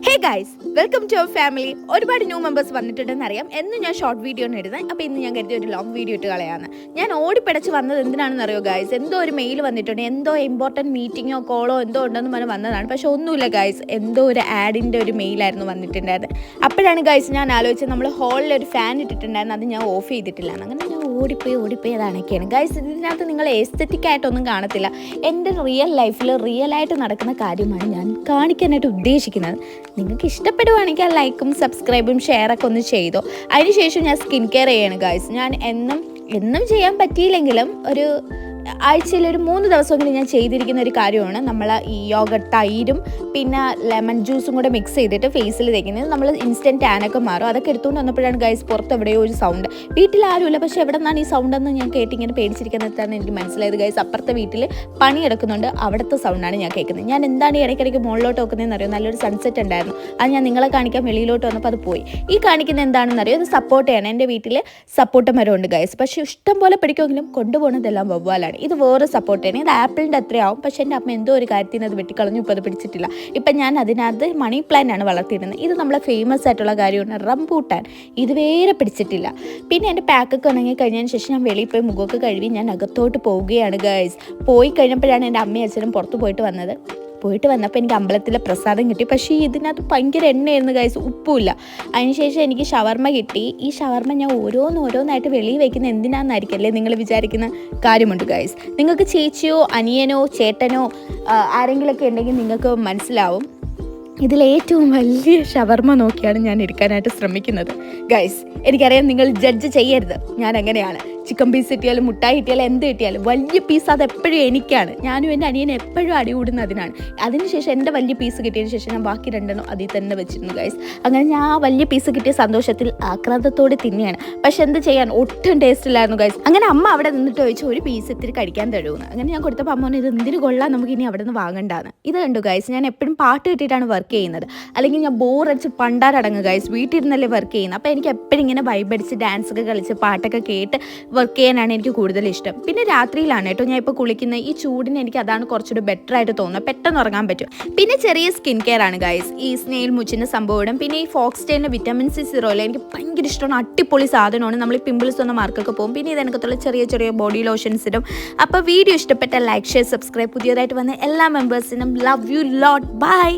Hey guys, welcome to our family. ഒരുപാട് new members വന്നിട്ടുണ്ടെന്ന് അറിയാം. എന്നും ഞാൻ ഷോർട്ട് വീഡിയോ ആണ് ഇടുന്നത്. അപ്പോൾ ഇന്ന് ഞാൻ കരുതി ഒരു ലോങ് വീഡിയോ ഇട്ട് കളയാന്ന്. ഞാൻ ഓടിപ്പിടച്ച് വന്നത് എന്തിനാണെന്ന് അറിയോ ഗൈസ്? എന്തോ ഒരു മെയിൽ വന്നിട്ടുണ്ട്, എന്തോ ഇമ്പോർട്ടൻറ്റ് മീറ്റിങ്ങോ കോളോ എന്തോ ഉണ്ടെന്ന് പറഞ്ഞ് വന്നതാണ്. പക്ഷെ ഒന്നുമില്ല ഗൈസ്, എന്തോ ഒരു ആഡിൻ്റെ ഒരു മെയിലായിരുന്നു വന്നിട്ടുണ്ടായിരുന്നത്. അപ്പോഴാണ് ഗൈസ് ഞാൻ ആലോചിച്ചത്, നമ്മൾ ഹാളിൽ ഒരു ഫാൻ ഇട്ടിട്ടുണ്ടായിരുന്നു, അത് ഞാൻ ഓഫ് ചെയ്തിട്ടില്ല. അങ്ങനെ ഞാൻ ഓടിപ്പോയി അതൊക്കെയാണ് ഗൈസ്. ഇതിനകത്ത് നിങ്ങൾ എസ്തെറ്റിക് ആയിട്ടൊന്നും കാണത്തില്ല. എൻ്റെ റിയൽ ലൈഫിൽ റിയലായിട്ട് നടക്കുന്ന കാര്യമാണ് ഞാൻ കാണിക്കാനായിട്ട് ഉദ്ദേശിക്കുന്നത്. നിങ്ങൾക്ക് ഇഷ്ടപ്പെടുവാണെങ്കിൽ ആ ലൈക്കും സബ്സ്ക്രൈബും ഷെയറൊക്കെ ഒന്ന് ചെയ്തോ. അതിനുശേഷം ഞാൻ സ്കിൻ കെയർ ചെയ്യണം ഗൈസ്. ഞാൻ എന്നും ചെയ്യാൻ പറ്റിയില്ലെങ്കിലും ഒരു ആഴ്ചയിൽ ഒരു 3 ദിവസമെങ്കിലും ഞാൻ ചെയ്തിരിക്കുന്ന ഒരു കാര്യമാണ് നമ്മൾ ഈ യോഗട്ട് തൈരും പിന്നെ ലെമൺ ജ്യൂസും കൂടെ മിക്സ് ചെയ്തിട്ട് ഫേസിൽ തേക്കുന്നത്. നമ്മൾ ഇൻസ്റ്റൻറ്റ് ടാനൊക്കെ മാറും. അതൊക്കെ എടുത്തുകൊണ്ട് വന്നപ്പോഴാണ് ഗൈസ് പുറത്ത് എവിടെയോ ഒരു സൗണ്ട്. വീട്ടിലാരുമില്ല, പക്ഷേ എവിടെ നിന്നാണ് ഈ സൗണ്ടെന്ന് ഞാൻ കേട്ടിങ്ങനെ പേടിച്ചിരിക്കുന്നതാണ് എനിക്ക് മനസ്സിലായത് ഗൈസ്. അപ്പുറത്തെ വീട്ടിൽ പണി എടുക്കുന്നുണ്ട്, അവിടുത്തെ സൗണ്ടാണ് ഞാൻ കേൾക്കുന്നത്. ഞാൻ എന്താണ് ഈ ഇടയ്ക്കിടയ്ക്ക് മുകളിലോട്ട് നോക്കുന്നതെന്ന് അറിയാം. നല്ലൊരു സൺസെറ്റ് ഉണ്ടായിരുന്നു, അത് ഞാൻ നിങ്ങളെ കാണിക്കാൻ വെളിയിലോട്ട് വന്നപ്പോൾ അത് പോയി. ഈ കാണിക്കുന്നത് എന്താണെന്ന് അറിയാം, ഇത് സപ്പോർട്ട് ചെയ്യണം. എൻ്റെ വീട്ടിൽ സപ്പോർട്ട് മരമുണ്ട് ഗൈസ്, പക്ഷേ ഇഷ്ടം പോലെ പിടിക്കുമെങ്കിലും കൊണ്ടുപോകുന്നതെല്ലാം വവ്വാലാണ്. ഇത് വേറെ സപ്പോർട്ട് ചെയ്യണം. ഇത് ആപ്പിളിൻ്റെ അത്രയാവും, പക്ഷേ എൻ്റെ അമ്മ എന്തോ ഒരു കാര്യത്തിന് അത് വെട്ടിക്കളഞ്ഞു, ഇപ്പോൾ അത് പിടിച്ചിട്ടില്ല. ഇപ്പം ഞാൻ അതിനകത്ത് മണി പ്ലാന്റ് ആണ് വളർത്തിയിരുന്നത്. ഇത് നമ്മളെ ഫേമസ് ആയിട്ടുള്ള കാര്യമാണ് റംബൂട്ടാൻ. ഇത് വേറെ പിടിച്ചിട്ടില്ല. പിന്നെ എൻ്റെ പാക്കൊക്കെ ഉണങ്ങി കഴിഞ്ഞതിന് ശേഷം ഞാൻ വെളിയിൽ പോയി മുഖമൊക്കെ കഴുകി ഞാൻ അകത്തോട്ട് പോവുകയാണ് ഗൈസ്. പോയി കഴിഞ്ഞപ്പോഴാണ് എൻ്റെ അമ്മയും അച്ഛനും പുറത്ത് പോയിട്ട് വന്നപ്പോൾ എനിക്ക് അമ്പലത്തിലെ പ്രസാദം കിട്ടി. പക്ഷേ ഇതിനകത്ത് ഭയങ്കര എണ്ണയായിരുന്നു ഗൈസ്, ഉപ്പുമില്ല. അതിനുശേഷം എനിക്ക് ഷവർമ്മ കിട്ടി. ഈ ഷവർമ്മ ഞാൻ ഓരോന്നായിട്ട് വെളിയിൽ വയ്ക്കുന്ന എന്തിനാണെന്നായിരിക്കല്ലേ നിങ്ങൾ വിചാരിക്കുന്ന കാര്യമുണ്ട് ഗൈസ്. നിങ്ങൾക്ക് ചേച്ചിയോ അനിയനോ ചേട്ടനോ ആരെങ്കിലുമൊക്കെ ഉണ്ടെങ്കിൽ നിങ്ങൾക്ക് മനസ്സിലാവും. ഇതിലേറ്റവും വലിയ ഷവർമ്മ നോക്കിയാണ് ഞാൻ എടുക്കാനായിട്ട് ശ്രമിക്കുന്നത് ഗൈസ്. എനിക്കറിയാം നിങ്ങൾ ജഡ്ജ് ചെയ്യരുത്, ഞാൻ അങ്ങനെയാണ്. ചിക്കൻ പീസ് കിട്ടിയാലും മുട്ടായി കിട്ടിയാലും എന്ത് കിട്ടിയാലും വലിയ പീസ് അത് എപ്പോഴും എനിക്കാണ്. ഞാനും എൻ്റെ അനിയനും എപ്പോഴും അടികൂടുന്നതിനാണ്. അതിനുശേഷം എൻ്റെ വലിയ പീസ് കിട്ടിയതിന് ശേഷം ഞാൻ ബാക്കി 2 അതിൽ തന്നെ വെച്ചിരുന്നു ഗൈസ്. അങ്ങനെ ഞാൻ ആ വലിയ പീസ് കിട്ടിയ സന്തോഷത്തിൽ ആക്രാന്തത്തോടെ തിന്നെയാണ്. പക്ഷെ എന്ത് ചെയ്യാൻ, ഒട്ടും ടേസ്റ്റ് ഇല്ലായിരുന്നു ഗൈസ്. അങ്ങനെ അമ്മ അവിടെ നിന്നിട്ട് ചോദിച്ചു ഒരു പീസ് ഇത്തിരി കഴിക്കാൻ തരുമെന്ന്. അങ്ങനെ ഞാൻ കൊടുത്തപ്പോൾ അമ്മ പറഞ്ഞു ഇത് എന്തിനു കൊള്ളാം, നമുക്ക് ഇനി അവിടെ നിന്ന് വാങ്ങണ്ടാന്ന്. ഇത് കണ്ടു ഗൈസ്, ഞാൻ എപ്പോഴും പാട്ട് കിട്ടിയിട്ടാണ് വർക്ക് ചെയ്യുന്നത്. അല്ലെങ്കിൽ ഞാൻ ബോറടിച്ച് പണ്ടാരടങ്ങ് ഗൈസ്, വീട്ടിലിരുന്നല്ലേ വർക്ക് ചെയ്യുന്നത്. അപ്പോൾ എനിക്ക് എപ്പോഴും ഇങ്ങനെ വൈബടിച്ച് ഡാൻസൊക്കെ കളിച്ച് പാട്ടൊക്കെ കേട്ട് വർക്ക് ചെയ്യാനാണ് എനിക്ക് കൂടുതൽ ഇഷ്ടം. പിന്നെ രാത്രിയിലാണ് കേട്ടോ ഞാൻ ഇപ്പോൾ കുളിക്കുന്നത്. ഈ ചൂടിന് എനിക്ക് അതാണ് കുറച്ചുകൂടി ബെറ്റർ ആയിട്ട് തോന്നുന്നത്, പെട്ടെന്ന് ഉറങ്ങാൻ പറ്റും. പിന്നെ ചെറിയ സ്കിൻ കെയർ ആണ് ഗൈസ്. ഈ സ്നെയിൽ മുച്ചിൻ്റെ സംഭവം ഇടും. പിന്നെ ഈ ഫോക്സ്റ്റൈലിൻ്റെ വിറ്റാമിൻ സി സീറോയിൽ എനിക്ക് ഭയങ്കര ഇഷ്ടമാണ്, അടിപൊളി സാധനമാണ്. നമ്മൾ ഈ പിമ്പിൾസ് വന്ന മാർക്കൊക്കെ പോകും. പിന്നെ ഇതെനിക്കത്തുള്ള ചെറിയ ബോഡി ലോഷൻസ് ഇടും. അപ്പോൾ വീഡിയോ ഇഷ്ടപ്പെട്ട ലൈക്ക് ഷെയർ സബ്സ്ക്രൈബ്. പുതിയതായിട്ട് വന്ന എല്ലാ മെമ്പേഴ്സിനും ലവ് യു ലോട്ട്. ബൈ.